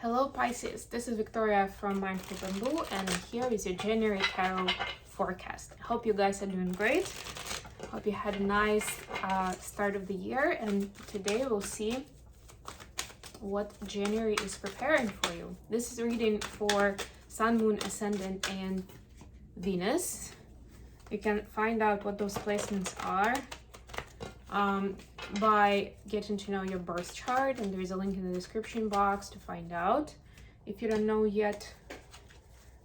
Hello Pisces, this is Victoria from Mindful Bamboo and here is your January Tarot Forecast. I hope you guys are doing great. Hope you had a nice start of the year, and today we'll see what January is preparing for you. This is reading for Sun, Moon, Ascendant, and Venus. You can find out what those placements are by getting to know your birth chart, and there is a link in the description box to find out if you don't know yet.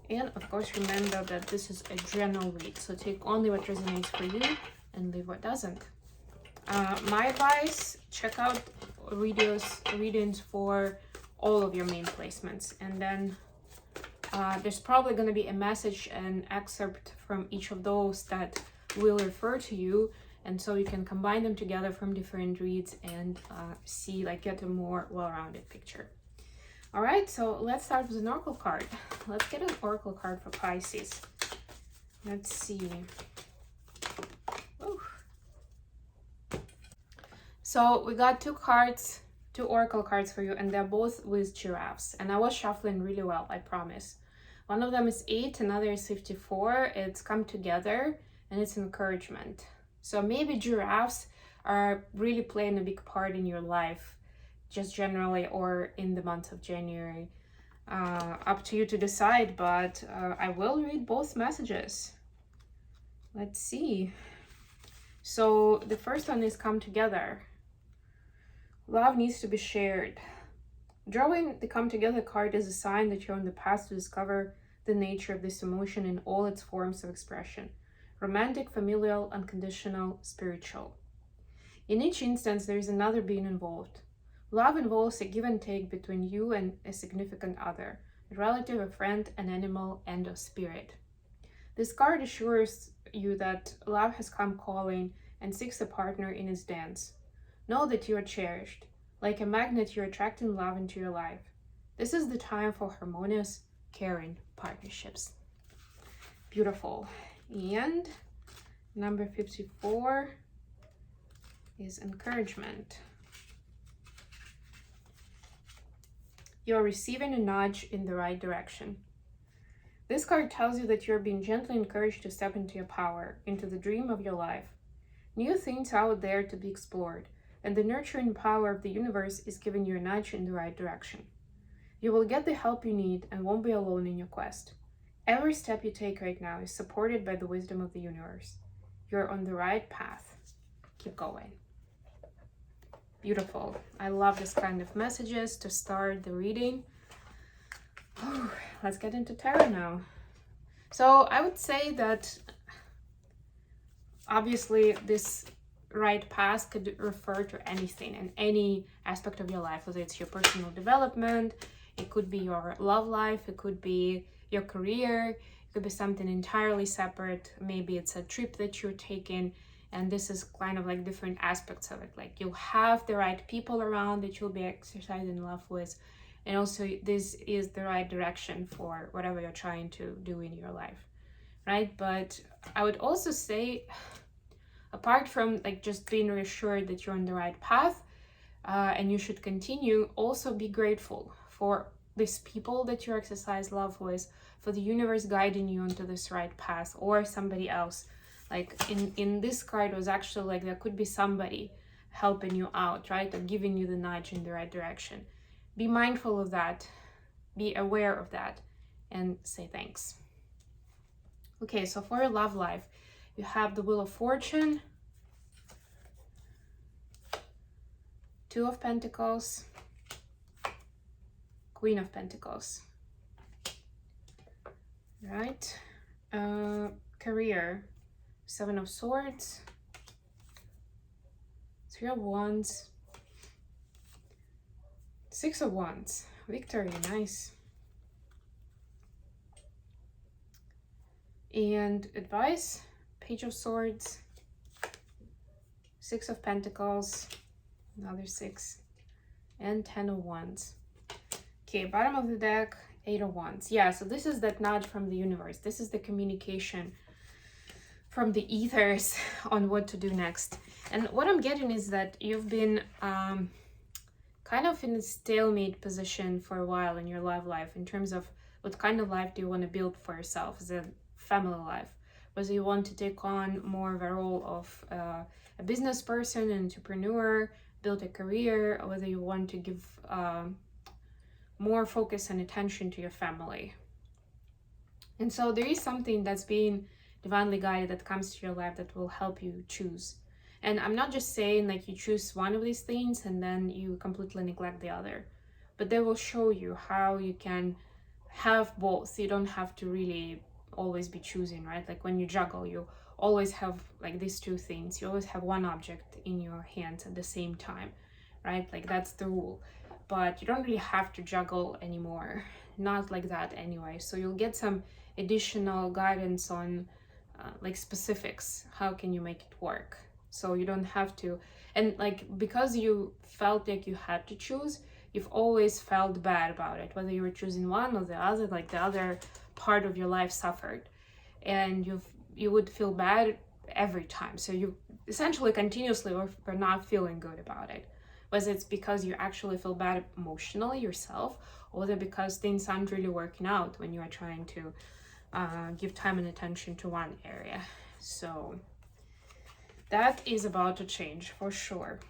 And of course, remember that this is a general read, so take only what resonates for you and leave what doesn't. My advice, check out readings for all of your main placements, and then there's probably going to be a message and excerpt from each of those that will refer to you, and so you can combine them together from different reads and see, like, get a more well-rounded picture. All right, so let's start with an oracle card. Let's get an oracle card for Pisces. Let's see. Ooh. So we got two oracle cards for you, and they're both with giraffes. And I was shuffling really well, I promise. One of them is 8, another is 54. It's come together, and it's encouragement. So maybe giraffes are really playing a big part in your life, just generally, or in the month of January. Up to you to decide, but I will read both messages. Let's see. So the first one is come together. Love needs to be shared. Drawing the come together card is a sign that you're on the path to discover the nature of this emotion in all its forms of expression. Romantic, familial, unconditional, spiritual. In each instance, there is another being involved. Love involves a give and take between you and a significant other, a relative, a friend, an animal, and a spirit. This card assures you that love has come calling and seeks a partner in its dance. Know that you are cherished. Like a magnet, you're attracting love into your life. This is the time for harmonious, caring partnerships. Beautiful. And number 54 is encouragement. You're receiving a nudge in the right direction. This card tells you that you're being gently encouraged to step into your power, into the dream of your life. New things are out there to be explored, and the nurturing power of the universe is giving you a nudge in the right direction. You will get the help you need and won't be alone in your quest. Every step you take right now is supported by the wisdom of the universe. You're on the right path. Keep going. Beautiful. I love this kind of messages to start the reading. Let's get into tarot now. So I would say that obviously this right path could refer to anything in any aspect of your life, whether it's your personal development, it could be your love life, it could be your career, it could be something entirely separate. Maybe it's a trip that you're taking, and this is kind of like different aspects of it. Like you'll have the right people around that you'll be exercising love with, and also this is the right direction for whatever you're trying to do in your life, right? But I would also say, apart from like just being reassured that you're on the right path and you should continue, also be grateful for these people that you exercise love with, for the universe guiding you onto this right path, or somebody else. Like in this card was actually like there could be somebody helping you out, right? Or giving you the nudge in the right direction. Be mindful of that, be aware of that, and say thanks. Okay, so for your love life, you have the Wheel of Fortune, 2 of Pentacles, Queen of Pentacles, right? Career, 7 of Swords, 3 of Wands, 6 of Wands, victory, nice. And advice, Page of Swords, 6 of Pentacles, another 6, and 10 of Wands. Okay, bottom of the deck, 8 of Wands. Yeah, so this is that nudge from the universe. This is the communication from the ethers on what to do next. And what I'm getting is that you've been kind of in a stalemate position for a while in your love life in terms of what kind of life do you want to build for yourself as a family life. Whether you want to take on more of a role of a business person, an entrepreneur, build a career, or whether you want to give more focus and attention to your family. And so there is something that's being divinely guided that comes to your life that will help you choose. And I'm not just saying like you choose one of these things and then you completely neglect the other, but they will show you how you can have both. You don't have to really always be choosing, right? Like when you juggle, you always have like these two things. You always have one object in your hands at the same time, right? Like that's the rule. But you don't really have to juggle anymore. Not like that anyway. So you'll get some additional guidance on like specifics. How can you make it work? So you don't have to, and like because you felt like you had to choose, you've always felt bad about it, whether you were choosing one or the other. Like the other part of your life suffered, and you would feel bad every time. So you essentially continuously were not feeling good about it. Whether it's because you actually feel bad emotionally yourself, or whether because things aren't really working out when you are trying to give time and attention to one area. So that is about to change for sure.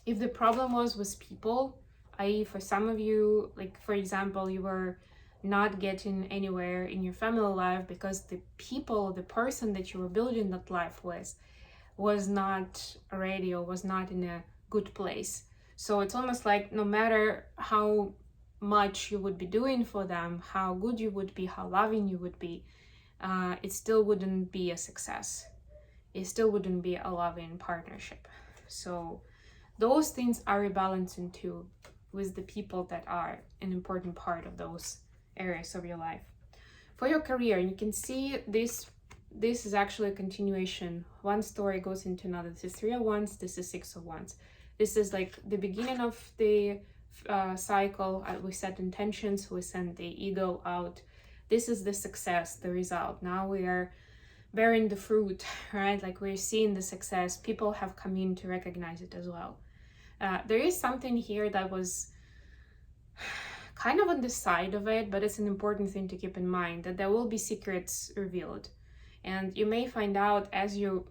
If the problem was with people, i.e. for some of you, like for example, you were not getting anywhere in your family life because the people, the person that you were building that life with was not ready or was not in a good place. So it's almost like no matter how much you would be doing for them, how good you would be, how loving you would be, it still wouldn't be a success. It still wouldn't be a loving partnership. So those things are rebalancing too with the people that are an important part of those areas of your life. For your career, you can see this is actually a continuation. One story goes into another. This is 3 of Wands, this is 6 of Wands. This is like the beginning of the cycle. We set intentions, we send the ego out. This is the success, the result. Now we are bearing the fruit, right? Like we're seeing the success. People have come in to recognize it as well. There is something here that was kind of on the side of it, but it's an important thing to keep in mind, that there will be secrets revealed. And you may find out as you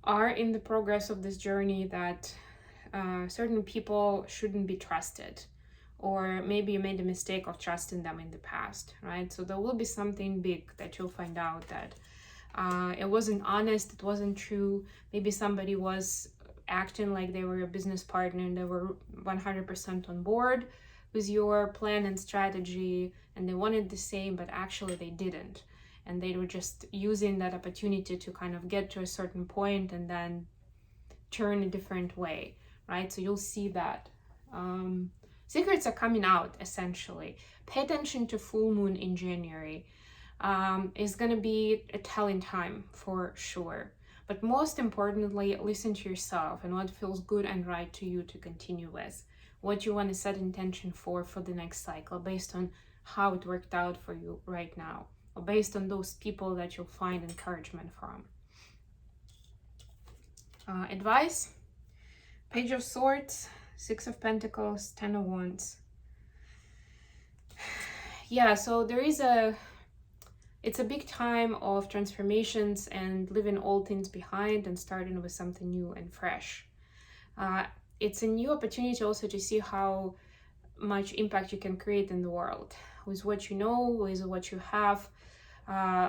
are in the progress of this journey that certain people shouldn't be trusted, or maybe you made a mistake of trusting them in the past, right? So there will be something big that you'll find out that it wasn't honest, it wasn't true. Maybe somebody was acting like they were a business partner and they were 100% on board with your plan and strategy, and they wanted the same, but actually they didn't. And they were just using that opportunity to kind of get to a certain point and then turn a different way, right? So you'll see that. Secrets are coming out, essentially. Pay attention to full moon in January. Is going to be a telling time for sure. But most importantly, listen to yourself and what feels good and right to you to continue with. What you want to set intention for the next cycle based on how it worked out for you right now, or based on those people that you'll find encouragement from. Advice: Page of Swords, 6 of Pentacles, 10 of Wands. Yeah, so there is it's a big time of transformations and leaving old things behind and starting with something new and fresh. It's a new opportunity also to see how much impact you can create in the world with what you know, with what you have,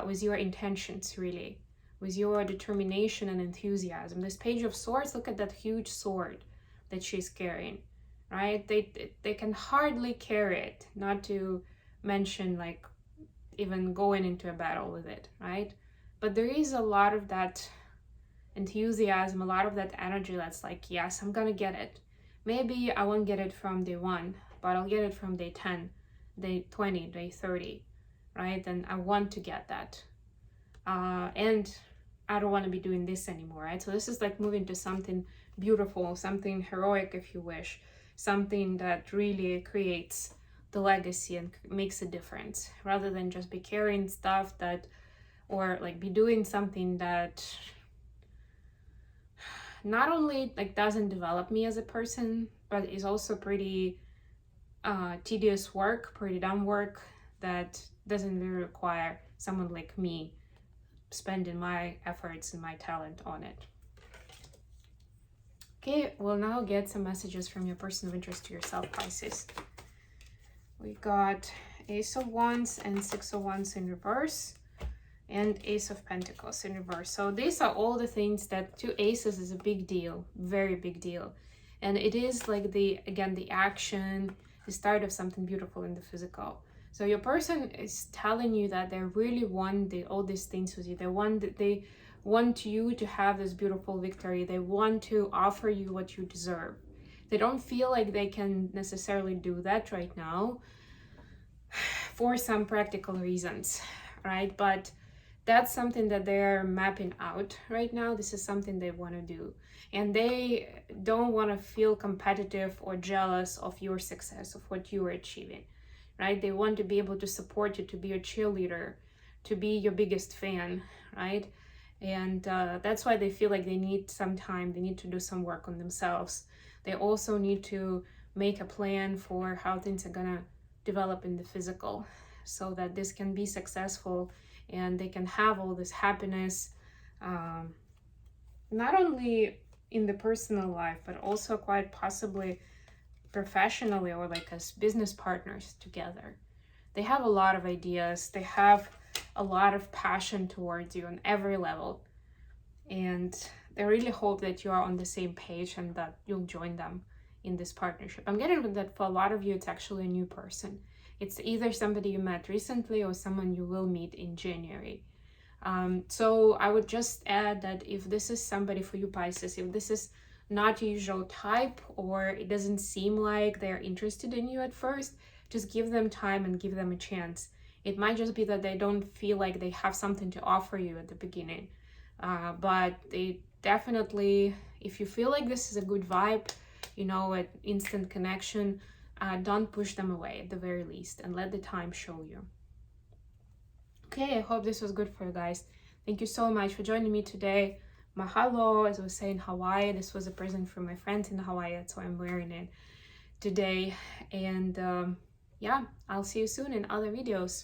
with your intentions, really, with your determination and enthusiasm. This Page of Swords, look at that huge sword that she's carrying, right? They can hardly carry it, not to mention like even going into a battle with it, right? But there is a lot of that enthusiasm, a lot of that energy that's like, yes, I'm gonna get it. Maybe I won't get it from day 1, but I'll get it from day 10, day 20, day 30, right? And I want to get that. And I don't want to be doing this anymore, right? So this is like moving to something beautiful, something heroic, if you wish, something that really creates the legacy and makes a difference, rather than just be carrying stuff that, or like be doing something that not only like doesn't develop me as a person, but is also pretty tedious work, pretty dumb work that doesn't really require someone like me spending my efforts and my talent on it. Okay, we'll now get some messages from your person of interest to yourself, Pisces. We got Ace of Wands and Six of Wands in reverse, and Ace of Pentacles in reverse. So these are all the things that 2 aces is a big deal, very big deal. And it is like the action, the start of something beautiful in the physical. So your person is telling you that they really want all these things with you. They want you to have this beautiful victory. They want to offer you what you deserve. They don't feel like they can necessarily do that right now for some practical reasons, right? But that's something that they're mapping out right now. This is something they want to do. And they don't want to feel competitive or jealous of your success, of what you are achieving, right? They want to be able to support you, to be your cheerleader, to be your biggest fan, right? And that's why they feel like they need some time. They need to do some work on themselves. They also need to make a plan for how things are gonna develop in the physical, so that this can be successful and they can have all this happiness, not only in the personal life, but also quite possibly professionally, or like as business partners together. They have a lot of ideas. They have a lot of passion towards you on every level. And they really hope that you are on the same page and that you'll join them in this partnership. I'm getting that for a lot of you, it's actually a new person. It's either somebody you met recently or someone you will meet in January. So I would just add that if this is somebody for you, Pisces, if this is not your usual type, or it doesn't seem like they're interested in you at first, just give them time and give them a chance. It might just be that they don't feel like they have something to offer you at the beginning. But they definitely, if you feel like this is a good vibe, you know, an instant connection, don't push them away at the very least, and let the time show you. Okay, I hope this was good for you guys. Thank you so much for joining me today. Mahalo, as I was saying, Hawaii. This was a present from my friends in Hawaii. That's why I'm wearing it today. And yeah, I'll see you soon in other videos.